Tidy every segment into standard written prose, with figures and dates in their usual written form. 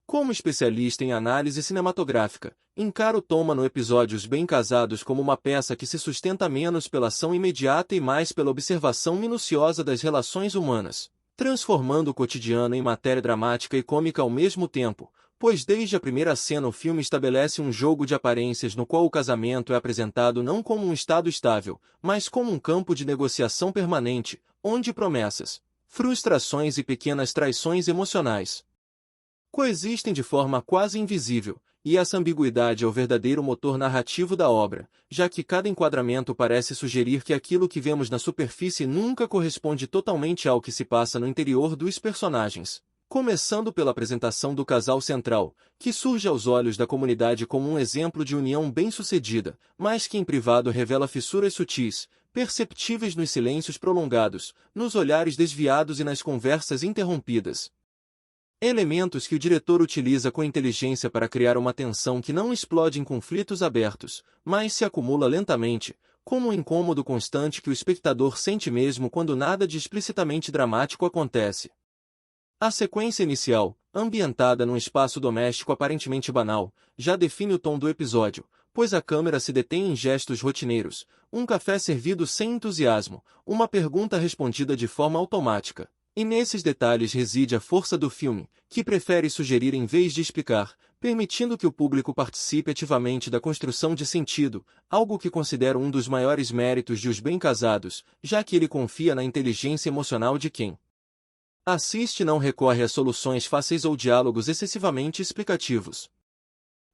Como especialista em análise cinematográfica, encaro Toma no episódio Os Bem Casados como uma peça que se sustenta menos pela ação imediata e mais pela observação minuciosa das relações humanas, transformando o cotidiano em matéria dramática e cômica ao mesmo tempo, pois desde a primeira cena o filme estabelece um jogo de aparências no qual o casamento é apresentado não como um estado estável, mas como um campo de negociação permanente, onde promessas, frustrações e pequenas traições emocionais coexistem de forma quase invisível, e essa ambiguidade é o verdadeiro motor narrativo da obra, já que cada enquadramento parece sugerir que aquilo que vemos na superfície nunca corresponde totalmente ao que se passa no interior dos personagens. Começando pela apresentação do casal central, que surge aos olhos da comunidade como um exemplo de união bem-sucedida, mas que em privado revela fissuras sutis, perceptíveis nos silêncios prolongados, nos olhares desviados e nas conversas interrompidas. Elementos que o diretor utiliza com inteligência para criar uma tensão que não explode em conflitos abertos, mas se acumula lentamente, como um incômodo constante que o espectador sente mesmo quando nada de explicitamente dramático acontece. A sequência inicial, ambientada num espaço doméstico aparentemente banal, já define o tom do episódio, pois a câmera se detém em gestos rotineiros, um café servido sem entusiasmo, uma pergunta respondida de forma automática. E nesses detalhes reside a força do filme, que prefere sugerir em vez de explicar, permitindo que o público participe ativamente da construção de sentido, algo que considero um dos maiores méritos de Os Bem Casados, já que ele confia na inteligência emocional de quem assiste e não recorre a soluções fáceis ou diálogos excessivamente explicativos.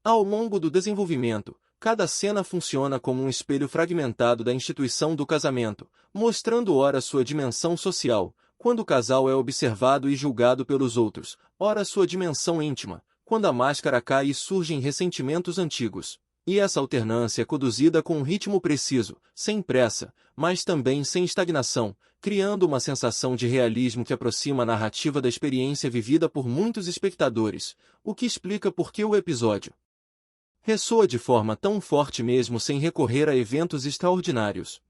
Ao longo do desenvolvimento, cada cena funciona como um espelho fragmentado da instituição do casamento, mostrando ora sua dimensão social, quando o casal é observado e julgado pelos outros, ora sua dimensão íntima, quando a máscara cai e surgem ressentimentos antigos. E essa alternância é conduzida com um ritmo preciso, sem pressa, mas também sem estagnação, criando uma sensação de realismo que aproxima a narrativa da experiência vivida por muitos espectadores, o que explica por que o episódio ressoa de forma tão forte mesmo sem recorrer a eventos extraordinários.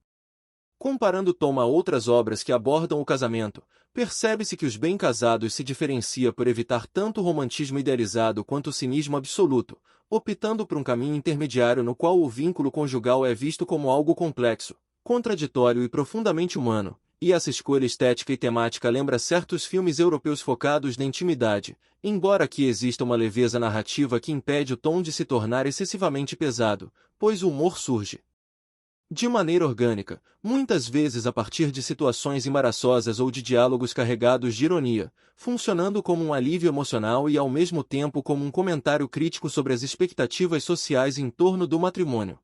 Comparando Toma a outras obras que abordam o casamento, percebe-se que Os Bem Casados se diferencia por evitar tanto o romantismo idealizado quanto o cinismo absoluto, optando por um caminho intermediário no qual o vínculo conjugal é visto como algo complexo, contraditório e profundamente humano, e essa escolha estética e temática lembra certos filmes europeus focados na intimidade, embora aqui exista uma leveza narrativa que impede o tom de se tornar excessivamente pesado, pois o humor surge de maneira orgânica, muitas vezes a partir de situações embaraçosas ou de diálogos carregados de ironia, funcionando como um alívio emocional e ao mesmo tempo como um comentário crítico sobre as expectativas sociais em torno do matrimônio.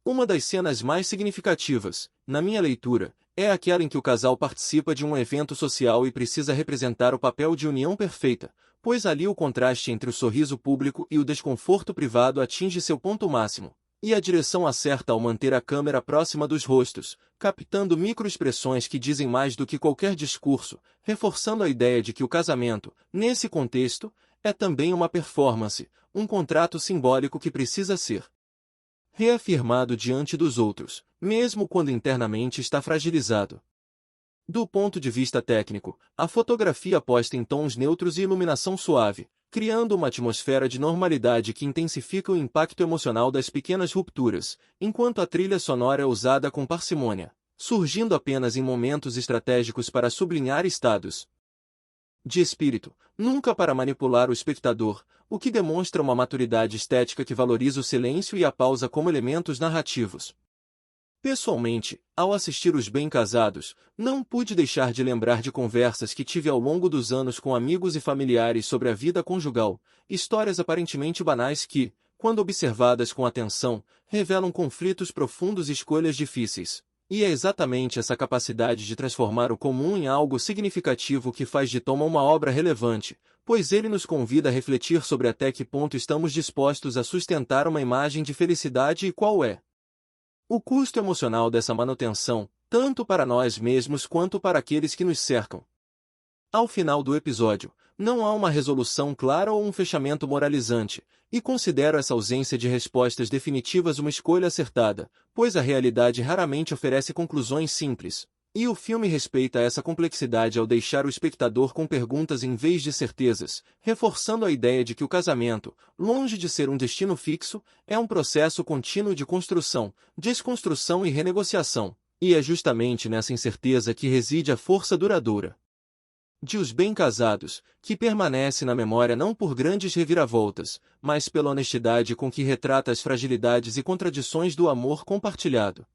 Uma das cenas mais significativas, na minha leitura, é aquela em que o casal participa de um evento social e precisa representar o papel de união perfeita, pois ali o contraste entre o sorriso público e o desconforto privado atinge seu ponto máximo. E a direção acerta ao manter a câmera próxima dos rostos, captando microexpressões que dizem mais do que qualquer discurso, reforçando a ideia de que o casamento, nesse contexto, é também uma performance, um contrato simbólico que precisa ser reafirmado diante dos outros, mesmo quando internamente está fragilizado. Do ponto de vista técnico, a fotografia aposta em tons neutros e iluminação suave, criando uma atmosfera de normalidade que intensifica o impacto emocional das pequenas rupturas, enquanto a trilha sonora é usada com parcimônia, surgindo apenas em momentos estratégicos para sublinhar estados de espírito, nunca para manipular o espectador, o que demonstra uma maturidade estética que valoriza o silêncio e a pausa como elementos narrativos. Pessoalmente, ao assistir Os Bem Casados, não pude deixar de lembrar de conversas que tive ao longo dos anos com amigos e familiares sobre a vida conjugal, histórias aparentemente banais que, quando observadas com atenção, revelam conflitos profundos e escolhas difíceis. E é exatamente essa capacidade de transformar o comum em algo significativo que faz de Toma uma obra relevante, pois ele nos convida a refletir sobre até que ponto estamos dispostos a sustentar uma imagem de felicidade e qual é o custo emocional dessa manutenção, tanto para nós mesmos quanto para aqueles que nos cercam. Ao final do episódio, não há uma resolução clara ou um fechamento moralizante, e considero essa ausência de respostas definitivas uma escolha acertada, pois a realidade raramente oferece conclusões simples. E o filme respeita essa complexidade ao deixar o espectador com perguntas em vez de certezas, reforçando a ideia de que o casamento, longe de ser um destino fixo, é um processo contínuo de construção, desconstrução e renegociação. E é justamente nessa incerteza que reside a força duradoura de Os Bem-Casados, que permanece na memória não por grandes reviravoltas, mas pela honestidade com que retrata as fragilidades e contradições do amor compartilhado.